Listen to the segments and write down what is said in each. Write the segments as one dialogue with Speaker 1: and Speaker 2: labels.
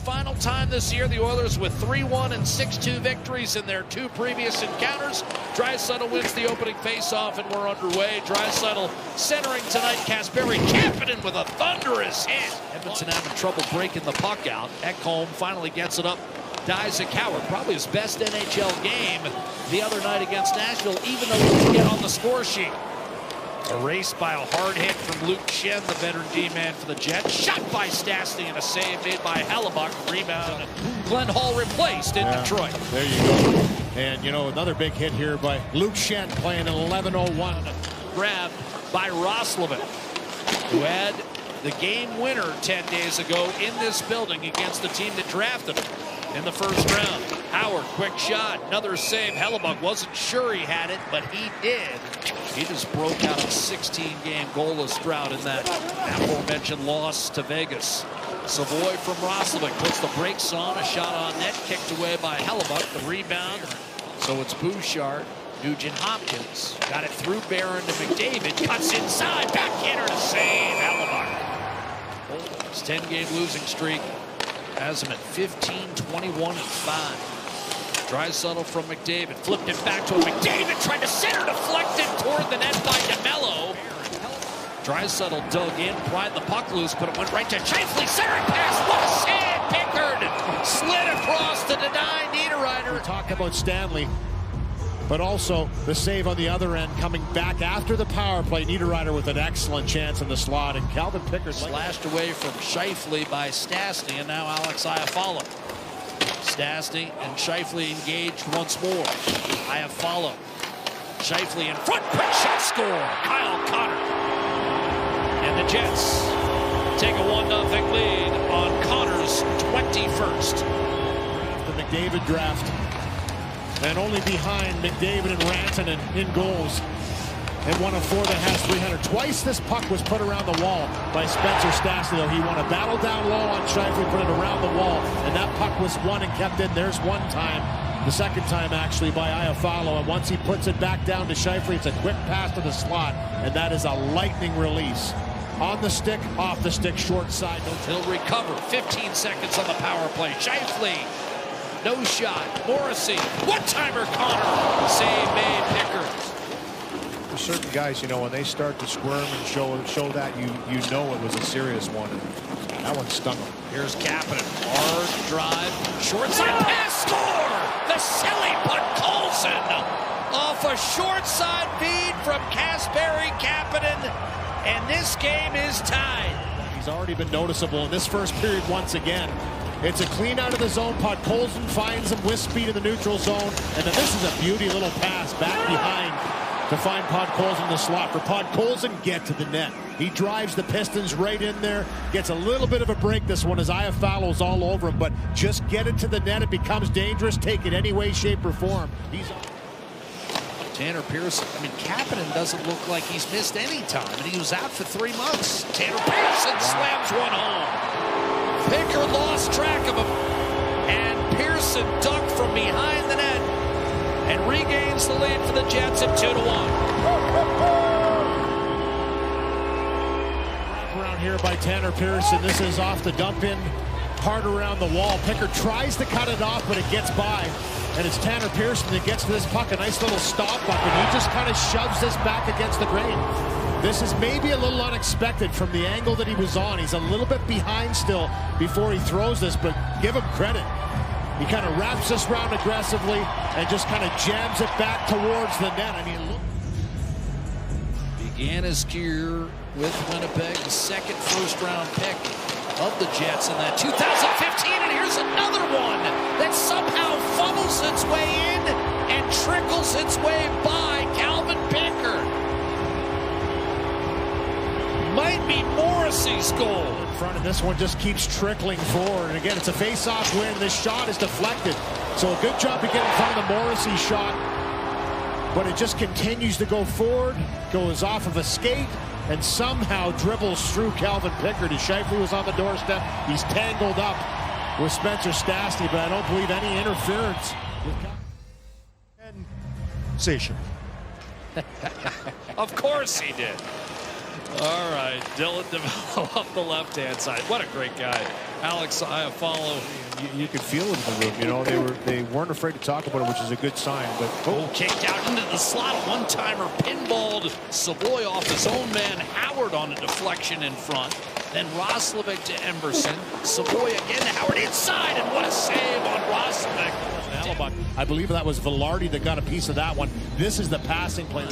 Speaker 1: final time this year. The Oilers with 3-1 and 6-2 victories in their 2 previous encounters. Draisaitl wins the opening faceoff, and we're underway. Draisaitl centering tonight. Kasperi Kapanen with a thunderous hit. Edmonton having trouble breaking the puck out. Ekholm finally gets it up. Dies a coward. Probably his best NHL game the other night against Nashville, even though he didn't get on the score sheet. Erased by a hard hit from Luke Schenn, the veteran D-man for the Jets. Shot by Stastny and a save made by Hellebuyck. Rebound. Glenn Hall replaced in Detroit.
Speaker 2: There you go. And, you know, another big hit here by Luke Schenn, playing an 11:01.
Speaker 1: Grab by Roslovic, who had the game winner 10 days ago in this building against the team that drafted him in the first round. Howard, quick shot, another save. Hellebuyck wasn't sure he had it, but he did. He just broke out a 16-game goalless drought in that aforementioned loss to Vegas. Savoy from Roslovic puts the brakes on. A shot on net, kicked away by Hellebuyck. The rebound. So it's Bouchard. Nugent Hopkins got it through Barron to McDavid. Cuts inside. Backhander to save. Hellebuyck. His 10-game losing streak has him at 15-21-5. Draisaitl from McDavid. Flipped it back to McDavid. Tried to center, deflected toward the net by DeMello. Draisaitl dug in, pried the puck loose, but it went right to Scheifele. Centering pass. What a save! Pickard slid across to deny Niederreiter.
Speaker 2: We're talking about Stanley, but also the save on the other end coming back after the power play. Niederreiter with an excellent chance in the slot, and Calvin Pickard
Speaker 1: slashed away from Scheifele by Stastny, and now Alex Iafallo. Stastny and Scheifele engaged once more. Iafallo. Scheifele in front. Quick shot score. Kyle Connor. And the Jets take a 1-0 lead on Connor's 21st.
Speaker 2: The McDavid draft. And only behind McDavid and Rantanen in goals. And one of 4 that has 300. Twice this puck was put around the wall by Spencer Stastny, though. He won a battle down low on Scheifele, put it around the wall, and that puck was won and kept in. There's one time, the second time actually, by Iafallo, and once he puts it back down to Scheifele, it's a quick pass to the slot, and that is a lightning release. On the stick, off the stick, short side.
Speaker 1: He'll recover. 15 seconds on the power play. Scheifele, no shot. Morrissey, one-timer Connor. Save made. Pickard.
Speaker 3: Certain guys, you know, when they start to squirm and show that, you know it was a serious one. And that one stung him.
Speaker 1: Here's Kapanen. Hard drive. Short side pass. Score! The silly putt. Colson off a short side feed from Kasperi Kapanen. And this game is tied.
Speaker 2: He's already been noticeable in this first period once again. It's a clean out of the zone putt. Colson finds him with speed in the neutral zone. And then this is a beauty little pass back behind to find Podkolzin in the slot. For Podkolzin, get to the net. He drives the Pistons right in there. Gets a little bit of a break this one as Iafallo's all over him. But just get it to the net. It becomes dangerous. Take it any way, shape, or form.
Speaker 1: Tanner Pearson. I mean, Kapanen doesn't look like he's missed any time. And he was out for 3 months. Tanner Pearson slams one home. Pickard lost track of him. And Pearson ducked from behind the net and regains the lead for the Jets at 2-1.
Speaker 2: Around here by Tanner Pearson. This is off the dump in, hard around the wall. Pickard tries to cut it off, but it gets by. And it's Tanner Pearson that gets to this puck. A nice little stop buck, and he just kind of shoves this back against the grain. This is maybe a little unexpected from the angle that he was on. He's a little bit behind still before he throws this, but give him credit. He kind of wraps this round aggressively and just kind of jams it back towards the net. I mean, look.
Speaker 1: Began his career with Winnipeg, the second first-round pick of the Jets in that 2015. And here's another one that somehow funnels its way in and trickles its way by Calvin Pickard. Might be Morrissey's goal.
Speaker 2: In front, and this one just keeps trickling forward. And again, it's a face-off win. This shot is deflected. So a good job to get in front of the Morrissey shot. But it just continues to go forward, goes off of a skate, and somehow dribbles through Calvin Pickard. As Scheifele was on the doorstep, he's tangled up with Spencer Stastny, but I don't believe any interference.
Speaker 3: Sensation.
Speaker 1: Of course he did. All right, Dylan DeMello up the left-hand side. What a great guy. Alex Iafallo.
Speaker 3: You could feel it in the room. You know, they weren't afraid to talk about it, which is a good sign. But
Speaker 1: Kicked out into the slot. One-timer pinballed Savoy off his own man Howard on a deflection in front. Then Roslovic to Emberson. Savoy again to Howard inside, and what a save on Roslovic.
Speaker 2: I believe that was Velarde that got a piece of that one. This is the passing play.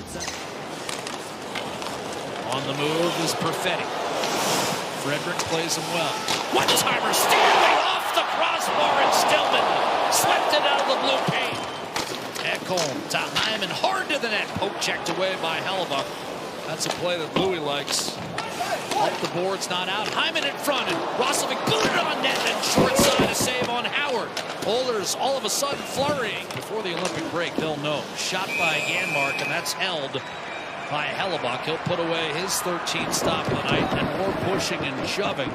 Speaker 1: On the move is Perfetti. Frederick plays him well. One-timer Stanley off the crossbar, and Stillman swept it out of the blue paint. Ekholm to Hyman, hard to the net. Poke checked away by Hellebuck. That's a play that Louis likes. Up the boards, not out. Hyman in front, and Roslovic booted on net, and short side a save on Howard. Oilers all of a sudden flurrying. Before the Olympic break, they'll know. Shot by Janmark, and that's held by Hellebuck. He'll put away his 13th stop of the night, and more pushing and shoving.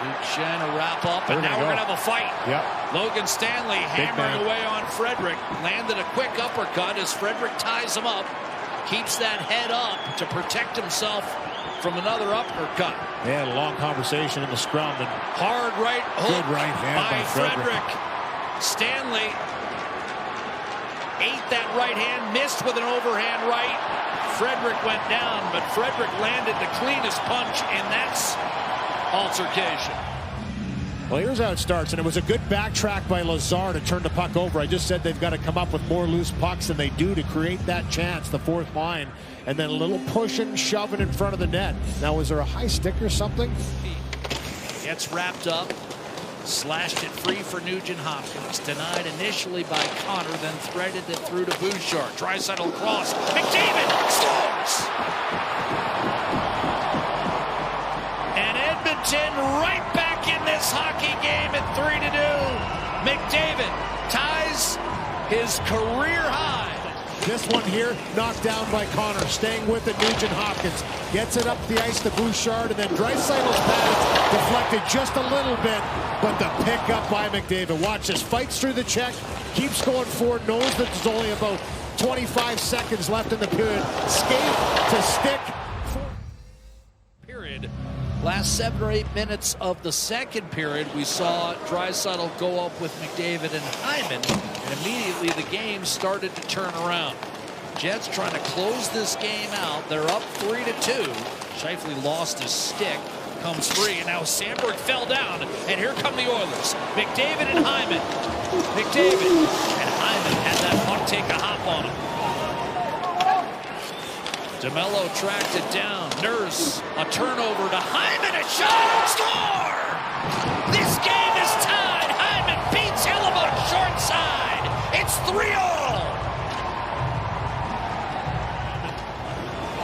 Speaker 1: Luke Shen a wrap up, and now we're going to have a fight.
Speaker 3: Yep.
Speaker 1: Logan Stanley hammering away on Frederick. Landed a quick uppercut as Frederick ties him up. Keeps that head up to protect himself from another uppercut.
Speaker 2: They had a long conversation in the scrum. And
Speaker 1: hard right hook
Speaker 2: good right hand
Speaker 1: by Frederick. Stanley ate that right hand, missed with an overhand right. Frederick went down, but Frederick landed the cleanest punch in that altercation.
Speaker 2: Well, here's how it starts, and it was a good backtrack by Lazar to turn the puck over. I just said they've got to come up with more loose pucks than they do to create that chance, the fourth line, and then a little pushing, shoving in front of the net. Now, was there a high stick or something?
Speaker 1: Gets wrapped up, slashed it free for Nugent Hopkins. Denied initially by Connor, then threaded it through to Bouchard. Draisaitl cross. McDavid scores! And Edmonton right back in this hockey game at 3-2. McDavid ties his career high.
Speaker 2: This one here knocked down by Connor, staying with it. Nugent Hopkins gets it up the ice to Bouchard, and then Draisaitl's pass deflected just a little bit, but the pick up by McDavid. Watch this, fights through the check, keeps going forward, knows that there's only about 25 seconds left in the period. Skate to stick.
Speaker 1: Period. Last 7 or 8 minutes of the second period, we saw Draisaitl go up with McDavid and Hyman, and immediately the game started to turn around. Jets trying to close this game out. They're up 3-2. Scheifele lost his stick, comes free, and now Sandberg fell down, and here come the Oilers. McDavid and Hyman. McDavid and Hyman had that puck take a hop on him. DeMello tracked it down. Nurse, a turnover to Hyman, a shot, score! This game is tied. Hyman beats Hellebuck short side. It's 3-all.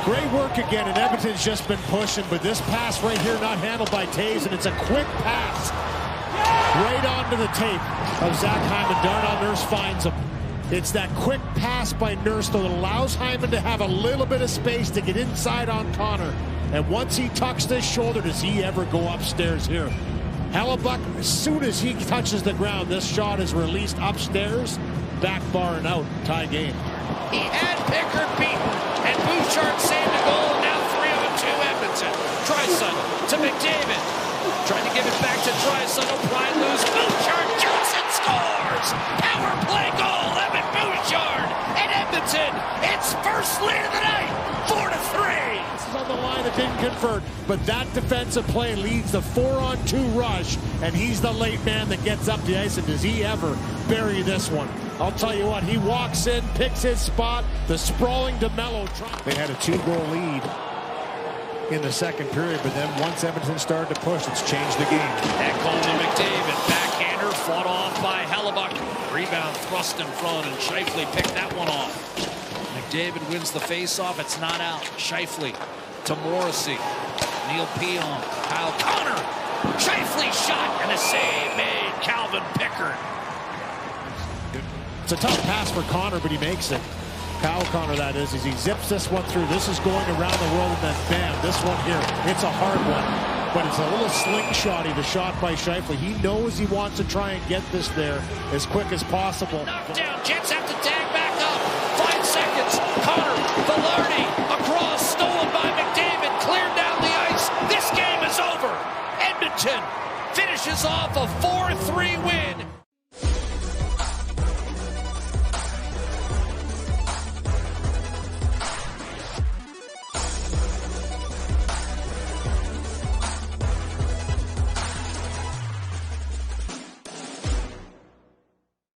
Speaker 2: Great work again, and Edmonton's just been pushing, but this pass right here not handled by Taves, and it's a quick pass right onto the tape of Zach Hyman. Darnell Nurse finds him. It's that quick pass by Nurse that allows Hyman to have a little bit of space to get inside on Connor. And once he tucks this shoulder, does he ever go upstairs here? Hellebuck, as soon as he touches the ground, this shot is released upstairs, back bar and out, tie game.
Speaker 1: He had Pickard beaten, and Bouchard saved a goal. Now 3-2 Edmonton. Draisaitl to McDavid. Trying to give it back to Draisaitl. Pry loose. Bouchard Johnson scores! Power play goal, Evan Bouchard! And Edmonton, its first lead of the night, 4-3.
Speaker 2: This is on the line that didn't convert, but that defensive play leads the 4-on-2 rush, and he's the late man that gets up the ice, and does he ever bury this one? I'll tell you what, he walks in, picks his spot, the sprawling DeMello.
Speaker 3: They had a 2-goal lead in the second period, but then once Edmonton started to push, it's changed the game.
Speaker 1: Ekholm to McDavid. Backhander fought off by Hellebuck. Rebound thrust in front, and Scheifele picked that one off. McDavid wins the faceoff. It's not out. Scheifele to Morrissey. Neil Peon. Kyle Connor. Scheifele shot, and a save made. Calvin Pickard.
Speaker 2: It's a tough pass for Connor, but he makes it. Kyle Connor, that is, as he zips this one through. This is going around the world, and then bam, this one here. It's a hard one, but it's a little slingshotty, the shot by Scheifele. He knows he wants to try and get this there as quick as possible.
Speaker 1: Knocked down. Jets have to tag back up. 5 seconds. Connor, Velarde, across, stolen by McDavid, cleared down the ice. This game is is over. Edmonton finishes off a 4-3 win